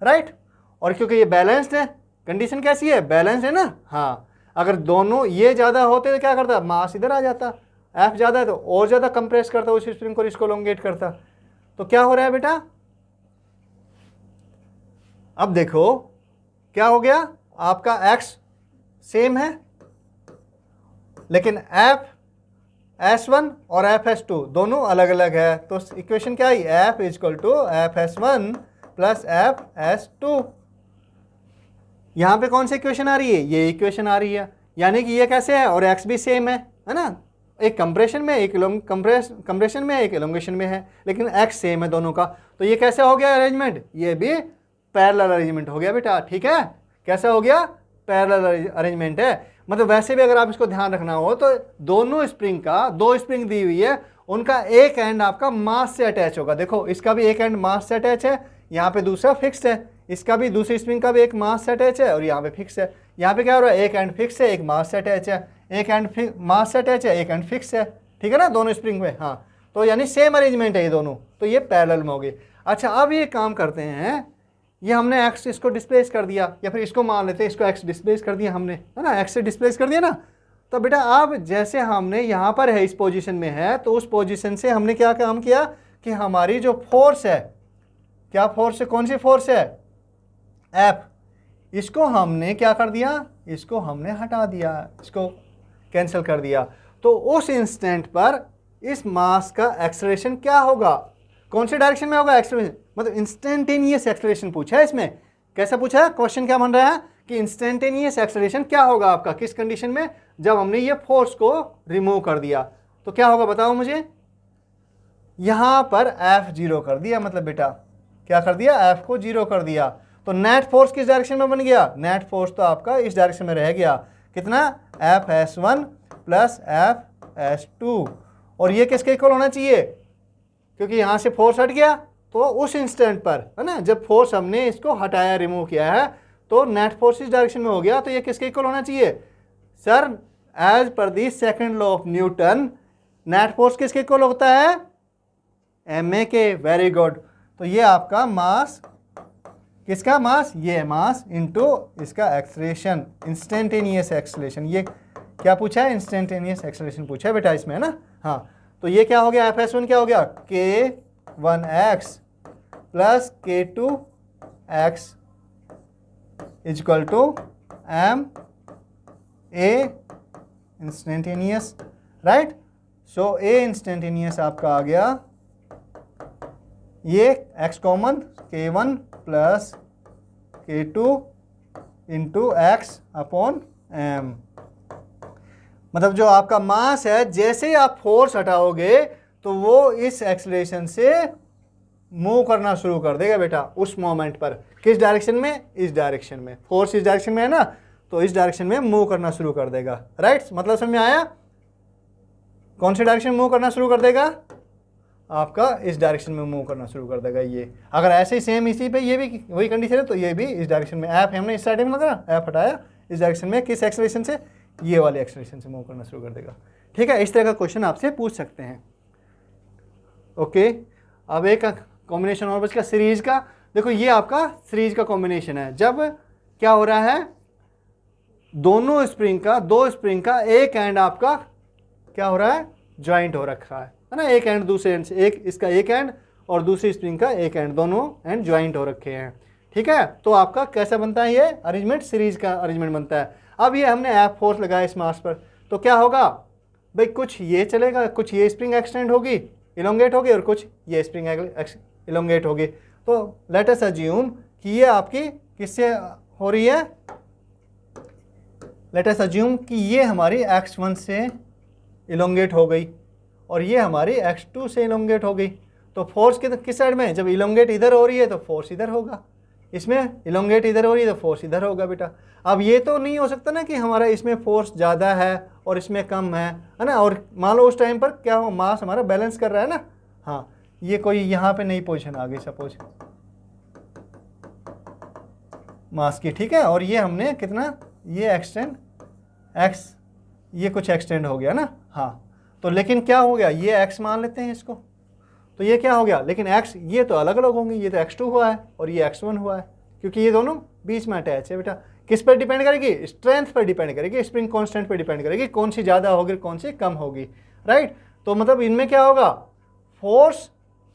राइट। और क्योंकि ये बैलेंस्ड है, कंडीशन कैसी है, बैलेंस है ना, हाँ। अगर दोनों ये ज़्यादा होते तो क्या करता, मास इधर आ जाता, F ज़्यादा है तो और ज़्यादा कंप्रेस करता उस स्प्रिंग को, इसको लोंगेट करता। तो क्या हो रहा है बेटा, अब देखो क्या हो गया, आपका x सेम है लेकिन Fs1 और Fs2 दोनों अलग अलग है। तो इक्वेशन क्या आई, F equal to Fs1 plus Fs2। यहाँ पे कौन सी इक्वेशन आ रही है, ये इक्वेशन आ रही है, यानी कि ये कैसे है, और x भी सेम है ना, एक कंप्रेशन में, एक कंप्रेशन में, एक इलोंगेशन में है, लेकिन x सेम है दोनों का। तो ये कैसे हो गया अरेंजमेंट, ये भी पैरेलल अरेंजमेंट हो गया बेटा, ठीक है। कैसा हो गया, पैरेलल अरेंजमेंट है। मतलब वैसे भी अगर आप इसको ध्यान रखना हो तो दोनों स्प्रिंग का, दो स्प्रिंग दी हुई है, उनका एक एंड आपका मास से अटैच होगा। देखो इसका भी एक एंड मास से अटैच है, यहाँ पे दूसरा फिक्स है, इसका भी दूसरी स्प्रिंग का भी एक मास से अटैच है और यहाँ पे फिक्स है। यहाँ पे क्या हो रहा है, एक एंड फिक्स है, एक मास से अटैच है, एक एंड मास से अटैच है, एक एंड फिक्स है, ठीक है ना, दोनों स्प्रिंग में, हाँ। तो यानी सेम अरेंजमेंट है ये दोनों, तो ये पैरेलल में हो गई। अच्छा, अब ये काम करते हैं, ये हमने x इसको डिस्प्लेस कर दिया, या फिर इसको मान लेते हैं, इसको x डिस्प्लेस कर दिया हमने, है ना, x से डिस्प्लेस कर दिया ना। तो बेटा अब जैसे हमने यहाँ पर है, इस पोजीशन में है, तो उस पोजीशन से हमने क्या काम किया कि हमारी जो फोर्स है, क्या फोर्स है, कौन सी फोर्स है, F, इसको हमने क्या कर दिया, इसको हमने हटा दिया, इसको कैंसिल कर दिया। तो उस इंस्टेंट पर इस मास का एक्सेलरेशन क्या होगा, कौन से डायरेक्शन में होगा एक्सेलरेशन, मतलब इंस्टेंटेनियस एक्सेलरेशन पूछा है इसमें। कैसा पूछा है, क्वेश्चन क्या बन रहा है कि इंस्टेंटेनियस एक्सेलरेशन क्या होगा आपका, किस कंडीशन में, जब हमने ये फोर्स को रिमूव कर दिया। तो क्या होगा बताओ मुझे, यहां पर F0 कर दिया, मतलब बेटा क्या कर दिया, एफ को 0 कर दिया। तो नेट फोर्स किस डायरेक्शन में बन गया, नेट फोर्स तो आपका इस डायरेक्शन में रह गया, कितना, F(S1) प्लस F(S2), और ये किसके इक्वल होना चाहिए, क्योंकि यहाँ से फोर्स हट गया, तो उस इंस्टेंट पर, है ना, जब फोर्स हमने इसको हटाया, रिमूव किया है, तो नेट फोर्स इस डायरेक्शन में हो गया, तो ये किसके इक्वल होना चाहिए sir, as per the second law of Newton net force किसके इक्वल होता है, ma के। Very good. तो ये आपका मास, किसका मास, ये मास इनटू इसका एक्सलेशन, इंस्टेंटेनियस एक्सलेशन। ये क्या पूछा है, इंस्टेंटेनियस एक्सलेशन पूछा है बेटा इसमें, है ना। हाँ, तो ये क्या हो गया, F(S1) क्या हो गया, k1x plus k2x is equal to m a instantaneous, right. So a instantaneous आपका आ गया, ये x common, k1 plus k2 इंटू x अपॉन m। मतलब जो आपका मास है, जैसे ही आप फोर्स हटाओगे तो वो इस एक्सलेशन से मूव करना शुरू कर देगा बेटा, उस मोमेंट पर। किस डायरेक्शन में, इस डायरेक्शन में। फोर्स इस डायरेक्शन में है ना, तो इस डायरेक्शन में मूव करना शुरू कर देगा, राइट। मतलब समझ में आया, कौन से डायरेक्शन में मूव करना शुरू कर देगा, आपका इस डायरेक्शन में मूव करना शुरू कर देगा ये। अगर ऐसे ही सेम इसी पे ये भी वही कंडीशन है, तो ये भी इस डायरेक्शन में, एफ हमने इस साइड में लगा, एफ हटाया, इस डायरेक्शन में, किस एक्सलेशन से, ये वाले एक्सलेशन से मूव करना शुरू कर देगा। ठीक है, इस तरह का क्वेश्चन आपसे पूछ सकते हैं। ओके, अब एक कॉम्बिनेशन और बच गया सीरीज का। देखो ये आपका सीरीज का कॉम्बिनेशन है, जब क्या हो रहा है, दोनों स्प्रिंग का, दो स्प्रिंग का एक एंड आपका क्या हो रहा है, ज्वाइंट हो रखा है ना, एक एंड दूसरे एंड से, एक इसका एक एंड और दूसरी स्प्रिंग का एक एंड, दोनों एंड ज्वाइंट हो रखे हैं। ठीक है, तो आपका कैसा बनता है ये अरेंजमेंट, सीरीज का अरेंजमेंट बनता है। अब ये हमने एफ फोर्स लगाया इस मास पर, तो क्या होगा भाई, कुछ ये चलेगा, कुछ ये स्प्रिंग एक्सटेंड होगी, इलोंगेट होगी, और कुछ ये स्प्रिंग इलोंगेट होगी। तो लेट अस अज्यूम कि ये आपकी किससे हो रही है, लेट अस अज्यूम कि ये हमारी x1 से इलोंगेट हो गई और ये हमारी x2 से इलोंगेट हो गई। तो फोर्स किस साइड में, जब इलोंगेट इधर हो रही है तो फोर्स इधर होगा, इसमें इलोंगेट इधर हो रही है तो फोर्स इधर होगा बेटा। अब ये तो नहीं हो सकता ना कि हमारा इसमें फोर्स ज़्यादा है और इसमें कम है ना, और मान लो उस टाइम पर क्या हो, मास हमारा बैलेंस कर रहा है ना। हाँ, ये कोई यहाँ पे नई पोजीशन आ गई सपोज मास की, ठीक है, और ये हमने कितना, ये एक्सटेंड x, ये कुछ एक्सटेंड हो गया ना। हाँ, तो लेकिन क्या हो गया, ये x मान लेते हैं इसको, तो ये क्या हो गया, लेकिन x ये तो अलग अलग होंगे, ये तो x2 हुआ है और ये x1 हुआ है, क्योंकि ये दोनों बीच में अटैच है बेटा। किस पर डिपेंड करेगी, स्ट्रेंथ पर डिपेंड करेगी, स्प्रिंग कांस्टेंट पर डिपेंड करेगी, कौन सी ज़्यादा होगी कौन सी कम होगी, राइट। तो मतलब इनमें क्या होगा, फोर्स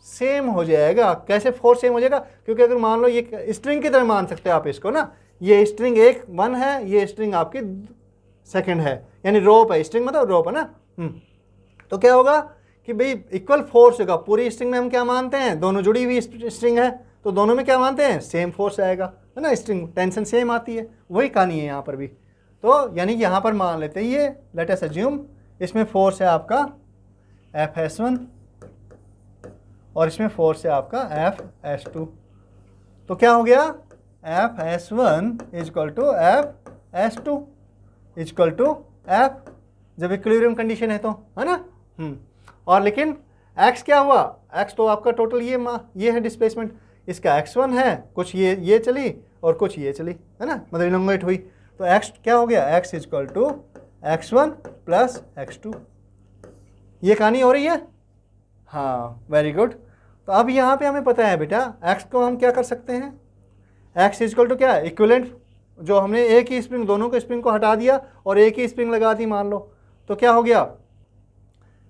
सेम हो जाएगा। कैसे फोर्स सेम हो जाएगा, क्योंकि अगर मान लो ये स्ट्रिंग की तरह मान सकते हैं आप इसको ना, ये स्ट्रिंग एक 1 है, ये स्ट्रिंग आपकी सेकंड है, यानी रोप है, स्ट्रिंग मतलब रोप है ना। तो क्या होगा कि भाई इक्वल फोर्स होगा, पूरी स्ट्रिंग में हम क्या मानते हैं, दोनों जुड़ी हुई स्ट्रिंग है, तो दोनों में क्या मानते हैं, सेम फोर्स आएगा, है ना, स्ट्रिंग टेंशन सेम आती है, वही कहानी है यहाँ पर भी। तो यानी कि यहाँ पर मान लेते हैं ये, लेट अस अज्यूम इसमें फोर्स है आपका F(S1) और इसमें फोर्स है आपका F(S2). तो क्या हो गया, F(S1) is equal to F(S2) is equal to F, जब इक्विलिब्रियम कंडीशन है तो, है ना। और लेकिन x क्या हुआ, x तो आपका टोटल ये है डिस्प्लेसमेंट, इसका x1 है, कुछ ये चली और कुछ ये चली, है ना, मतलब इलोंगेट हुई। तो x क्या हो गया, x equal to x1 plus x2, ये कहानी हो रही है। हाँ, वेरी गुड। तो अब यहाँ पे हमें पता है बेटा, x को हम क्या कर सकते हैं, x इजक्वल टू क्या है, इक्विवेलेंट, जो हमने एक ही स्प्रिंग, दोनों के स्प्रिंग को हटा दिया और एक ही स्प्रिंग लगा दी मान लो, तो क्या हो गया,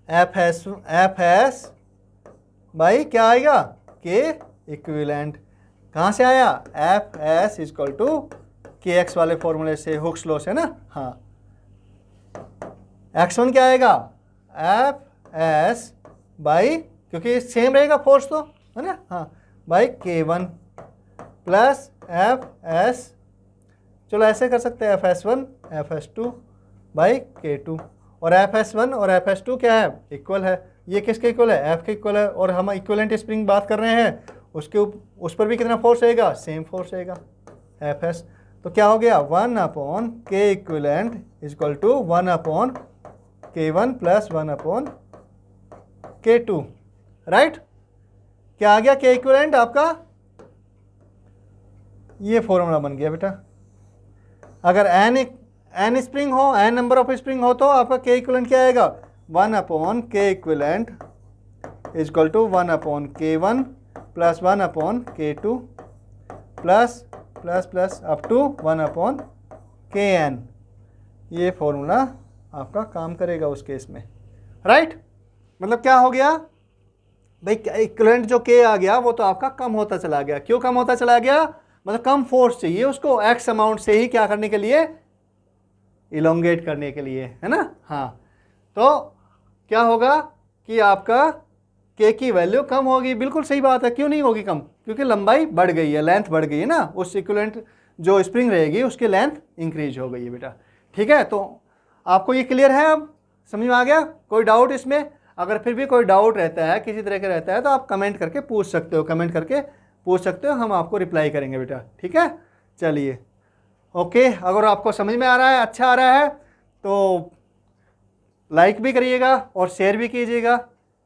F(S) भाई क्या आएगा, K इक्विवेलेंट। कहाँ से आया, F(S) इजक्वल टू KX वाले फॉर्मूले से, हुक्स लॉ से ना। हाँ, x1 क्या आएगा, F(S) बाई, क्योंकि सेम रहेगा फोर्स तो, है ना। हाँ, बाई K1 प्लस F(S), चलो ऐसे कर सकते हैं, F(S1) F(S2) बाई K2, और F(S1) और F(S2) क्या है, इक्वल है। ये किसके इक्वल है, F के इक्वल है, और हम इक्वलेंट स्प्रिंग बात कर रहे हैं, उस पर भी कितना फोर्स रहेगा, सेम फोर्स रहेगा एफ एस। तो क्या हो गया, 1/k equivalent is equal to 1/k1 plus 1/k2, right. क्या आ गया के इक्विवेलेंट आपका, ये फॉर्मूला बन गया बेटा। अगर एन स्प्रिंग हो, एन नंबर ऑफ स्प्रिंग हो, तो आपका के इक्विवेलेंट क्या आएगा, 1/k equivalent is equal to 1/k1 plus 1/k2 plus plus plus up to 1/kn। ये फॉर्मूला आपका काम करेगा उस केस में, राइट। मतलब क्या हो गया भाई, इक्विवेलेंट जो के आ गया वो तो आपका कम होता चला गया। क्यों कम होता चला गया, मतलब कम फोर्स चाहिए उसको एक्स अमाउंट से ही क्या करने के लिए, इलोंगेट करने के लिए, है ना। हाँ, तो क्या होगा कि आपका के की वैल्यू कम होगी। बिल्कुल सही बात है, क्यों नहीं होगी कम, क्योंकि लंबाई बढ़ गई है, लेंथ बढ़ गई है ना। उस इक्विवेलेंट जो स्प्रिंग रहेगी उसकी लेंथ इंक्रीज हो गई है बेटा, ठीक है। तो आपको ये क्लियर है, अब समझ में आ गया, कोई डाउट इसमें। अगर फिर भी कोई डाउट रहता है, किसी तरह का रहता है, तो आप कमेंट करके पूछ सकते हो, कमेंट करके पूछ सकते हो, हम आपको रिप्लाई करेंगे बेटा, ठीक है। चलिए ओके, अगर आपको समझ में आ रहा है, अच्छा आ रहा है, तो लाइक भी करिएगा और शेयर भी कीजिएगा।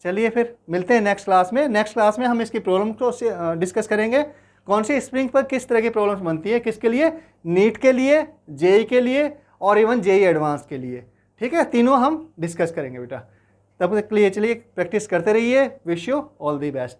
चलिए फिर मिलते हैं नेक्स्ट क्लास में। नेक्स्ट क्लास में हम इसकी प्रॉब्लम को डिस्कस करेंगे, कौन सी स्प्रिंग पर किस तरह की प्रॉब्लम्स बनती है, किसके लिए, नीट के लिए, जेई के लिए और इवन जेई एडवांस के लिए, ठीक है। तीनों हम डिस्कस करेंगे बेटा। तब तक के लिए चलिए प्रैक्टिस करते रहिए। Wish you all the best.